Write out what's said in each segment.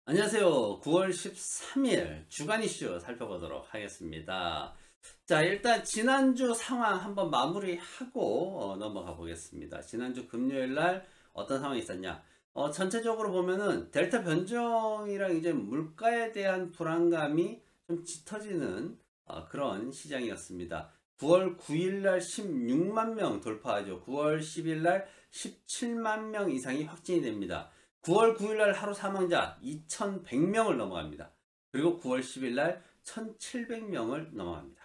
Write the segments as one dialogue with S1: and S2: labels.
S1: 안녕하세요. 9월 13일 주간 이슈 살펴보도록 하겠습니다. 자, 일단 지난주 상황 한번 마무리하고 넘어가 보겠습니다. 지난주 금요일 날 어떤 상황이 있었냐? 전체적으로 보면은 델타 변종이랑 이제 물가에 대한 불안감이 좀 짙어지는 그런 시장이었습니다. 9월 9일 날 16만 명 돌파하죠. 9월 10일 날 17만 명 이상이 확진이 됩니다. 9월 9일 날 하루 사망자 2,100명을 넘어갑니다. 그리고 9월 10일 날 1,700명을 넘어갑니다.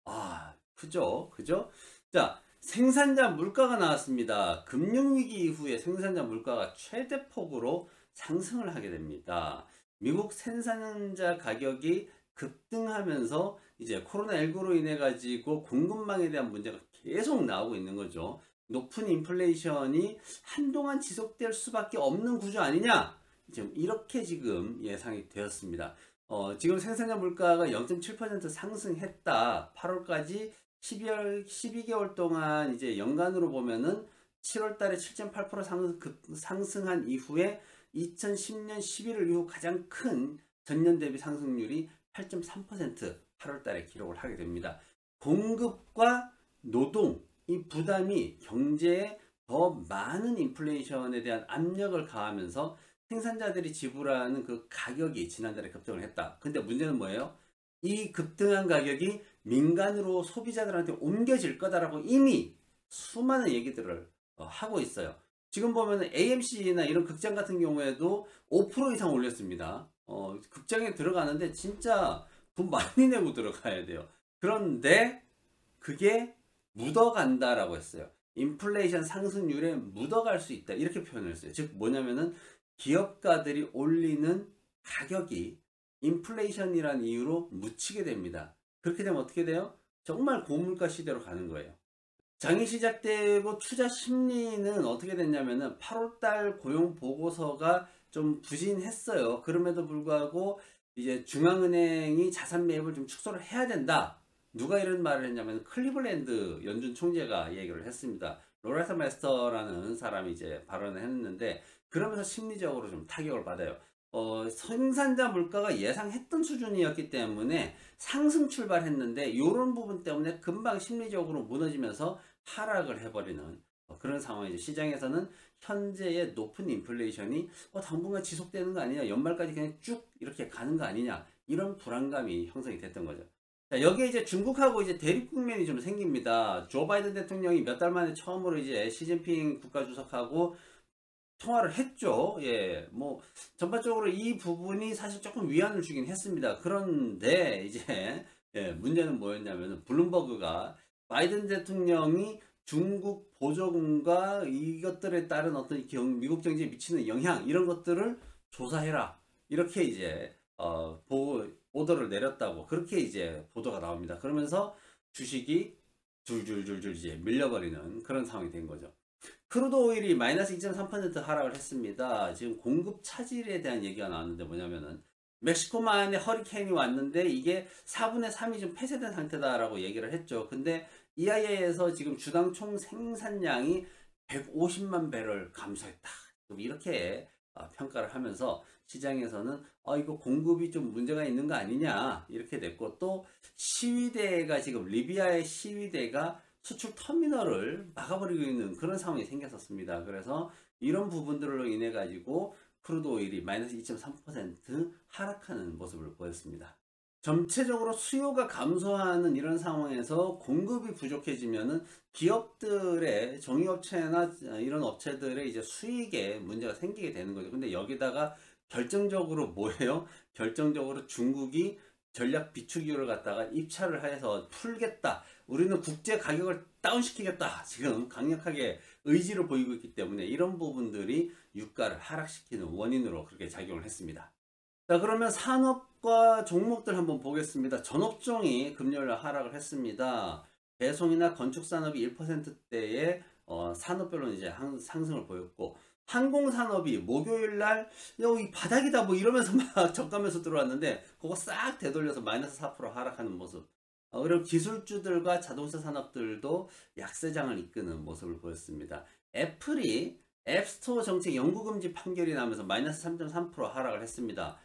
S1: 아, 그죠? 그죠? 자, 생산자 물가가 나왔습니다. 금융위기 이후에 생산자 물가가 최대폭으로 상승을 하게 됩니다. 미국 생산자 가격이 급등하면서 이제 코로나19로 인해 가지고 공급망에 대한 문제가 계속 나오고 있는 거죠. 높은 인플레이션이 한동안 지속될 수밖에 없는 구조 아니냐? 지금 이렇게 지금 예상이 되었습니다. 지금 생산자 물가가 0.7% 상승했다. 8월까지 12개월 동안 이제 연간으로 보면은 7월 달에 7.8% 상승한 이후에 2010년 11월 이후 가장 큰 전년 대비 상승률이 8.3% 8월 달에 기록을 하게 됩니다. 공급과 노동 이 부담이 경제에 더 많은 인플레이션에 대한 압력을 가하면서 생산자들이 지불하는 그 가격이 지난달에 급등을 했다. 근데 문제는 뭐예요? 이 급등한 가격이 민간으로 소비자들한테 옮겨질 거다라고 이미 수많은 얘기들을 하고 있어요. 지금 보면 AMC나 이런 극장 같은 경우에도 5% 이상 올렸습니다. 극장에 들어가는데 진짜 돈 많이 내고 들어가야 돼요. 그런데 그게 묻어간다라고 했어요. 인플레이션 상승률에 묻어갈 수 있다. 이렇게 표현을 했어요. 즉 뭐냐면은 기업가들이 올리는 가격이 인플레이션이라는 이유로 묻히게 됩니다. 그렇게 되면 어떻게 돼요? 정말 고물가 시대로 가는 거예요. 장이 시작되고 투자 심리는 어떻게 됐냐면은 8월달 고용 보고서가 좀 부진했어요. 그럼에도 불구하고 이제 중앙은행이 자산 매입을 좀 축소를 해야 된다. 누가 이런 말을 했냐면 클리블랜드 연준 총재가 얘기를 했습니다. 로레타 메스터라는 사람이 이제 발언을 했는데 그러면서 심리적으로 좀 타격을 받아요. 생산자 물가가 예상했던 수준이었기 때문에 상승 출발했는데 이런 부분 때문에 금방 심리적으로 무너지면서 하락을 해버리는 그런 상황이죠. 시장에서는 현재의 높은 인플레이션이 당분간 지속되는 거 아니냐, 연말까지 그냥 쭉 이렇게 가는 거 아니냐, 이런 불안감이 형성이 됐던 거죠. 자, 여기에 이제 중국하고 이제 대립 국면이 좀 생깁니다. 조 바이든 대통령이 몇 달 만에 처음으로 이제 시진핑 국가주석하고 통화를 했죠. 예, 뭐 전반적으로 이 부분이 사실 조금 위안을 주긴 했습니다. 그런데 이제 문제는 뭐였냐면 블룸버그가 바이든 대통령이 중국 보조금과 이것들에 따른 어떤 미국 경제에 미치는 영향 이런 것들을 조사해라. 이렇게 이제 오더를 내렸다고 그렇게 이제 보도가 나옵니다. 그러면서 주식이 줄줄줄줄 이제 밀려버리는 그런 상황이 된 거죠. 크루드 오일이 마이너스 2.3% 하락을 했습니다. 지금 공급 차질에 대한 얘기가 나왔는데 뭐냐면은 멕시코만에 허리케인이 왔는데 이게 4분의 3이 좀 폐쇄된 상태다라고 얘기를 했죠. 근데 EIA에서 지금 주당 총 생산량이 150만 배럴 감소했다. 이렇게 평가를 하면서 시장에서는 이거 공급이 좀 문제가 있는 거 아니냐 이렇게 됐고, 또 시위대가 지금 리비아의 시위대가 수출 터미널을 막아버리고 있는 그런 상황이 생겼었습니다. 그래서 이런 부분들로 인해 가지고 크루드 오일이 마이너스 2.3% 하락하는 모습을 보였습니다. 전체적으로 수요가 감소하는 이런 상황에서 공급이 부족해지면은 기업들의 정유업체나 이런 업체들의 이제 수익에 문제가 생기게 되는 거죠. 근데 여기다가 결정적으로 뭐예요? 결정적으로 중국이 전략 비축유를 갖다가 입찰을 해서 풀겠다. 우리는 국제 가격을 다운시키겠다. 지금 강력하게 의지를 보이고 있기 때문에 이런 부분들이 유가를 하락시키는 원인으로 그렇게 작용을 했습니다. 자, 그러면 산업과 종목들 한번 보겠습니다. 전업종이 금요일 하락을 했습니다. 배송이나 건축산업이 1%대의 산업별로 이제 상승을 보였고, 항공산업이 목요일 날 여기 바닥이다 뭐 이러면서 막 저가면서 들어왔는데 그거 싹 되돌려서 마이너스 4% 하락하는 모습. 그리고 기술주들과 자동차 산업들도 약세장을 이끄는 모습을 보였습니다. 애플이 앱스토어 정책 영구 금지 판결이 나면서 마이너스 3.3% 하락을 했습니다.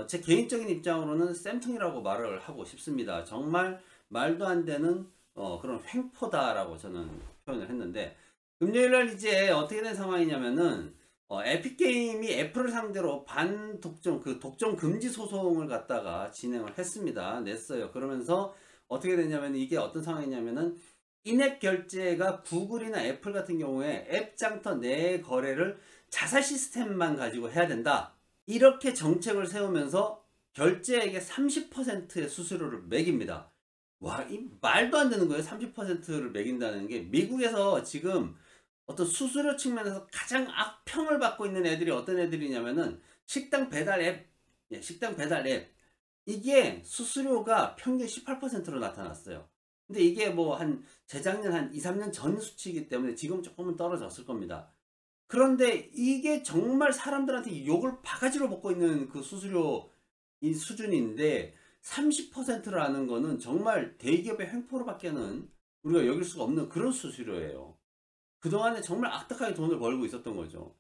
S1: 제 개인적인 입장으로는 쌤통이라고 말을 하고 싶습니다. 정말 말도 안 되는 그런 횡포다라고 저는 표현을 했는데, 금요일날 이제 어떻게 된 상황이냐면은 에픽게임이 애플을 상대로 반독점 독점 금지 소송을 갖다가 진행을 했습니다. 냈어요. 그러면서 어떻게 됐냐면, 이게 어떤 상황이냐면은 인앱 결제가 구글이나 애플 같은 경우에 앱 장터 내 거래를 자사 시스템만 가지고 해야 된다, 이렇게 정책을 세우면서 결제액의 30%의 수수료를 매깁니다. 와, 이 말도 안 되는 거예요. 30%를 매긴다는 게. 미국에서 지금 어떤 수수료 측면에서 가장 악평을 받고 있는 애들이 어떤 애들이냐면은 식당 배달 앱, 식당 배달 앱. 이게 수수료가 평균 18%로 나타났어요. 근데 이게 뭐 재작년 한 2, 3년 전 수치이기 때문에 지금 조금은 떨어졌을 겁니다. 그런데 이게 정말 사람들한테 욕을 바가지로 먹고 있는 그 수수료 이 수준인데, 30%라는 거는 정말 대기업의 횡포로밖에는 우리가 여길 수가 없는 그런 수수료예요. 그동안에 정말 악덕하게 돈을 벌고 있었던 거죠.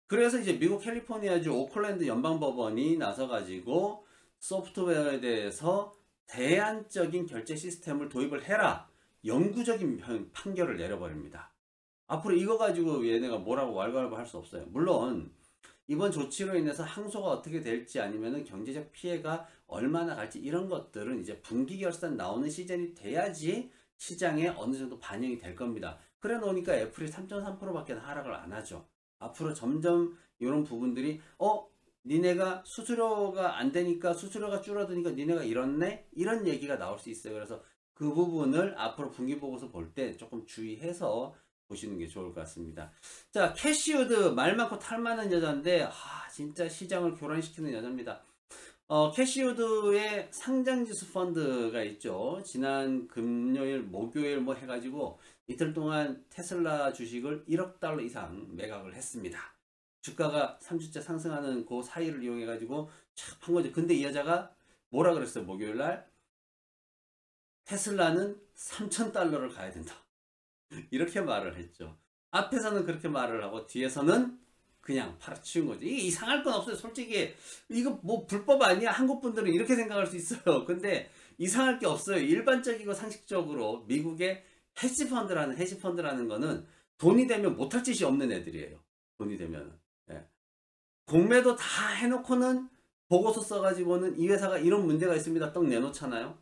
S1: 그래서 이제 미국 캘리포니아주 오클랜드 연방법원이 나서가지고 소프트웨어에 대해서 대안적인 결제 시스템을 도입을 해라, 영구적인 판결을 내려버립니다. 앞으로 이거 가지고 얘네가 뭐라고 왈가왈부 할 수 없어요. 물론 이번 조치로 인해서 항소가 어떻게 될지, 아니면은 경제적 피해가 얼마나 갈지, 이런 것들은 이제 분기 결산 나오는 시즌이 돼야지 시장에 어느 정도 반영이 될 겁니다. 그래 놓으니까 애플이 3.3%밖에 하락을 안 하죠. 앞으로 점점 이런 부분들이 니네가 수수료가 안 되니까, 수수료가 줄어드니까 니네가 이렇네, 이런 얘기가 나올 수 있어요. 그래서 그 부분을 앞으로 분기 보고서 볼 때 조금 주의해서 보시는 게 좋을 것 같습니다. 자, 캐시우드, 말 많고 탈 많은 여자인데 진짜 시장을 교란시키는 여자입니다. 캐시우드의 상장지수 펀드가 있죠. 지난 금요일, 목요일 뭐 해가지고 이틀 동안 테슬라 주식을 1억 달러 이상 매각을 했습니다. 주가가 3주째 상승하는 그 사이를 이용해가지고 촥 한 거죠. 근데 이 여자가 뭐라 그랬어요? 목요일 날 테슬라는 3,000달러를 가야 된다, 이렇게 말을 했죠. 앞에서는 그렇게 말을 하고 뒤에서는 그냥 팔아치운 거죠. 이게 이상할 건 없어요. 솔직히 이거 뭐 불법 아니야? 한국 분들은 이렇게 생각할 수 있어요. 근데 이상할 게 없어요. 일반적이고 상식적으로 미국의 헤지펀드라는 거는 돈이 되면 못할 짓이 없는 애들이에요. 돈이 되면. 예. 공매도 다 해놓고는 보고서 써가지고는 이 회사가 이런 문제가 있습니다, 떡 내놓잖아요.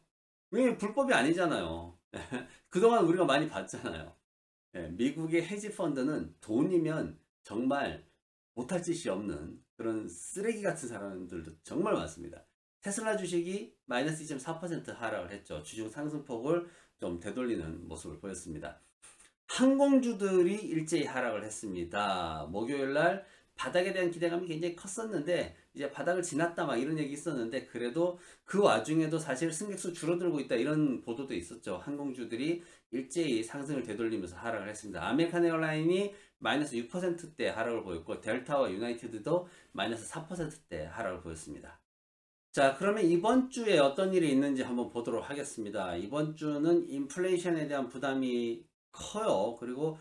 S1: 왜? 불법이 아니잖아요. 그동안 우리가 많이 봤잖아요. 미국의 헤지펀드는 돈이면 정말 못할 짓이 없는 그런 쓰레기 같은 사람들도 정말 많습니다. 테슬라 주식이 마이너스 2.4% 하락을 했죠. 주중 상승폭을 좀 되돌리는 모습을 보였습니다. 항공주들이 일제히 하락을 했습니다. 목요일날 바닥에 대한 기대감이 굉장히 컸었는데 이제 바닥을 지났다 막 이런 얘기 있었는데, 그래도 그 와중에도 사실 승객수 줄어들고 있다, 이런 보도도 있었죠. 항공주들이 일제히 상승을 되돌리면서 하락을 했습니다. 아메리칸 에어라인이 마이너스 6%대 하락을 보였고, 델타와 유나이티드도 마이너스 4%대 하락을 보였습니다. 자, 그러면 이번 주에 어떤 일이 있는지 한번 보도록 하겠습니다. 이번 주는 인플레이션에 대한 부담이 커요. 그리고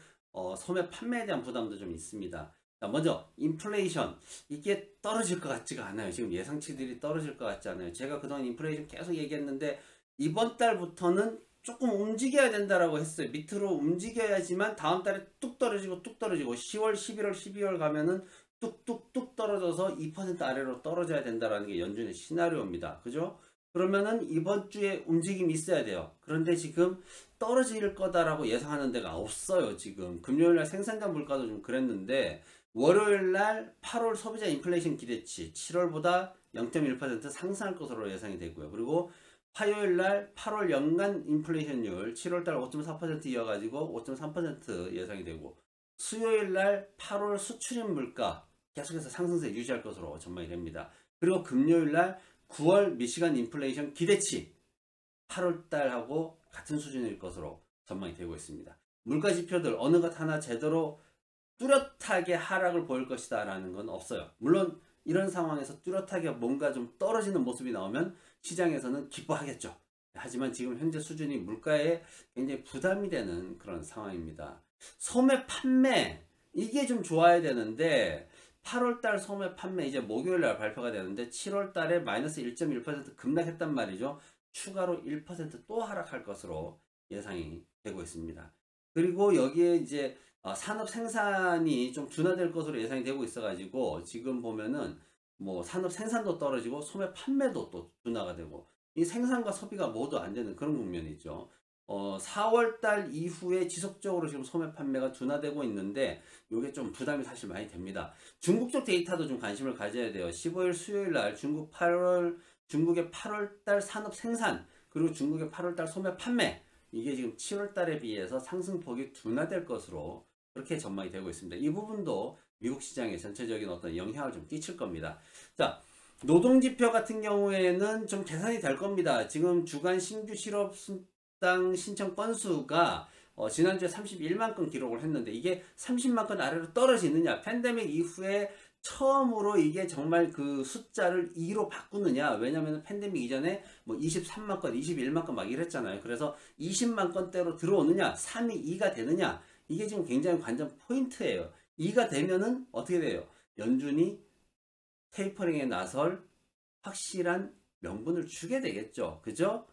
S1: 소매 판매에 대한 부담도 좀 있습니다. 자, 먼저 인플레이션, 이게 떨어질 것 같지가 않아요. 지금 예상치들이 떨어질 것 같지 않아요. 제가 그동안 인플레이션 계속 얘기했는데 이번 달부터는 조금 움직여야 된다라고 했어요. 밑으로 움직여야지만 다음 달에 뚝 떨어지고 10월, 11월, 12월 가면은 뚝뚝뚝 떨어져서 2% 아래로 떨어져야 된다라는 게 연준의 시나리오입니다. 그죠? 그러면은 이번 주에 움직임이 있어야 돼요. 그런데 지금 떨어질 거다라고 예상하는 데가 없어요. 지금 금요일날 생산자 물가도 좀 그랬는데, 월요일날 8월 소비자 인플레이션 기대치 7월보다 0.1% 상승할 것으로 예상이 되고요. 그리고 화요일날 8월 연간 인플레이션율 7월달 5.4% 이어가지고 5.3% 예상이 되고, 수요일날 8월 수출입 물가 계속해서 상승세 유지할 것으로 전망이 됩니다. 그리고 금요일날 9월 미시간 인플레이션 기대치 8월달하고 같은 수준일 것으로 전망이 되고 있습니다. 물가 지표들 어느 것 하나 제대로 뚜렷하게 하락을 보일 것이다 라는 건 없어요. 물론 이런 상황에서 뚜렷하게 뭔가 좀 떨어지는 모습이 나오면 시장에서는 기뻐하겠죠. 하지만 지금 현재 수준이 물가에 굉장히 부담이 되는 그런 상황입니다. 소매 판매, 이게 좀 좋아야 되는데 8월달 소매 판매 이제 목요일날 발표가 되는데 7월달에 마이너스 1.1% 급락했단 말이죠. 추가로 1%또 하락할 것으로 예상이 되고 있습니다. 그리고 여기에 이제 산업 생산이 좀 둔화될 것으로 예상이 되고 있어가지고 지금 보면은 뭐 산업 생산도 떨어지고 소매 판매도 또 둔화가 되고 이 생산과 소비가 모두 안 되는 그런 국면이죠. 4월 달 이후에 지속적으로 지금 소매 판매가 둔화되고 있는데 이게 좀 부담이 사실 많이 됩니다. 중국 쪽 데이터도 좀 관심을 가져야 돼요. 15일 수요일 날 중국의 8월 달 산업 생산 그리고 중국의 8월 달 소매 판매 이게 지금 7월 달에 비해서 상승폭이 둔화될 것으로 그렇게 전망이 되고 있습니다. 이 부분도 미국 시장에 전체적인 어떤 영향을 좀 끼칠 겁니다. 자, 노동지표 같은 경우에는 좀 개선이 될 겁니다. 지금 주간 신규 실업당 신청 건수가 지난주에 31만 건 기록을 했는데 이게 30만 건 아래로 떨어지느냐, 팬데믹 이후에 처음으로 이게 정말 그 숫자를 2로 바꾸느냐. 왜냐면 팬데믹 이전에 뭐 23만 건, 21만 건 막 이랬잖아요. 그래서 20만 건대로 들어오느냐, 3이 2가 되느냐. 이게 지금 굉장히 관전 포인트예요. 2가 되면은 어떻게 돼요? 연준이 테이퍼링에 나설 확실한 명분을 주게 되겠죠. 그죠?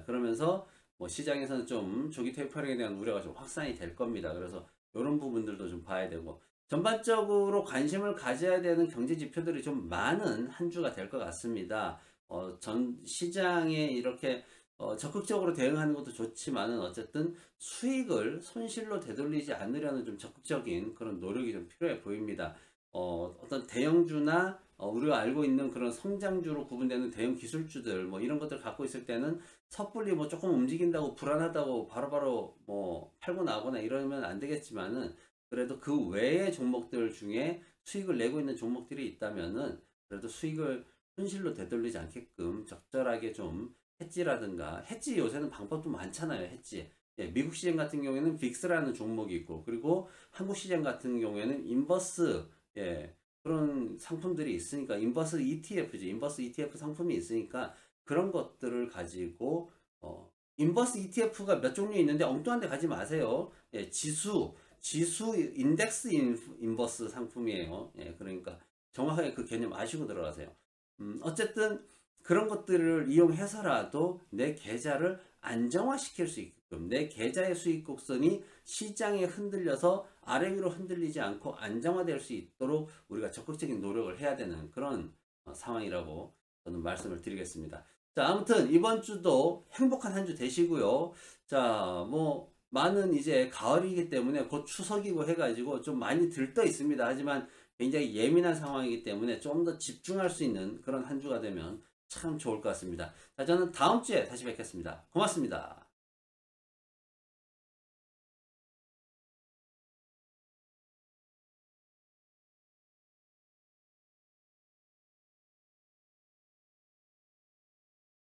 S1: 그러면서 뭐 시장에서는 좀 조기 테이퍼링에 대한 우려가 좀 확산이 될 겁니다. 그래서 이런 부분들도 좀 봐야 되고 전반적으로 관심을 가져야 되는 경제 지표들이 좀 많은 한 주가 될 것 같습니다. 전 시장에 이렇게 적극적으로 대응하는 것도 좋지만은 어쨌든 수익을 손실로 되돌리지 않으려는 좀 적극적인 그런 노력이 좀 필요해 보입니다. 어떤 대형주나 우리가 알고 있는 그런 성장주로 구분되는 대형 기술주들 뭐 이런 것들 갖고 있을 때는 섣불리 뭐 조금 움직인다고 불안하다고 바로바로 뭐 팔고 나거나 이러면 안 되겠지만은 그래도 그 외의 종목들 중에 수익을 내고 있는 종목들이 있다면은 그래도 수익을 손실로 되돌리지 않게끔 적절하게 좀 해지라든가 해지 요새는 방법도 많잖아요. 해지. 예, 미국 시장 같은 경우에는 빅스라는 종목이 있고 그리고 한국 시장 같은 경우에는 인버스 예, 그런 상품들이 있으니까 인버스 ETF죠. 인버스 ETF 상품이 있으니까 그런 것들을 가지고 인버스 ETF가 몇 종류 있는데 엉뚱한 데 가지 마세요. 예, 지수 인덱스 인버스 상품이에요. 예, 그러니까 정확하게 그 개념 아시고 들어가세요. 어쨌든 그런 것들을 이용해서라도 내 계좌를 안정화시킬 수 있게끔 내 계좌의 수익 곡선이 시장에 흔들려서 아래 위로 흔들리지 않고 안정화될 수 있도록 우리가 적극적인 노력을 해야 되는 그런 상황이라고 저는 말씀을 드리겠습니다. 자, 아무튼 이번 주도 행복한 한 주 되시고요. 자, 뭐 많은 이제 가을이기 때문에 곧 추석이고 해가지고 좀 많이 들떠 있습니다. 하지만 굉장히 예민한 상황이기 때문에 좀 더 집중할 수 있는 그런 한 주가 되면 참 좋을 것 같습니다. 자, 저는 다음 주에 다시 뵙겠습니다. 고맙습니다.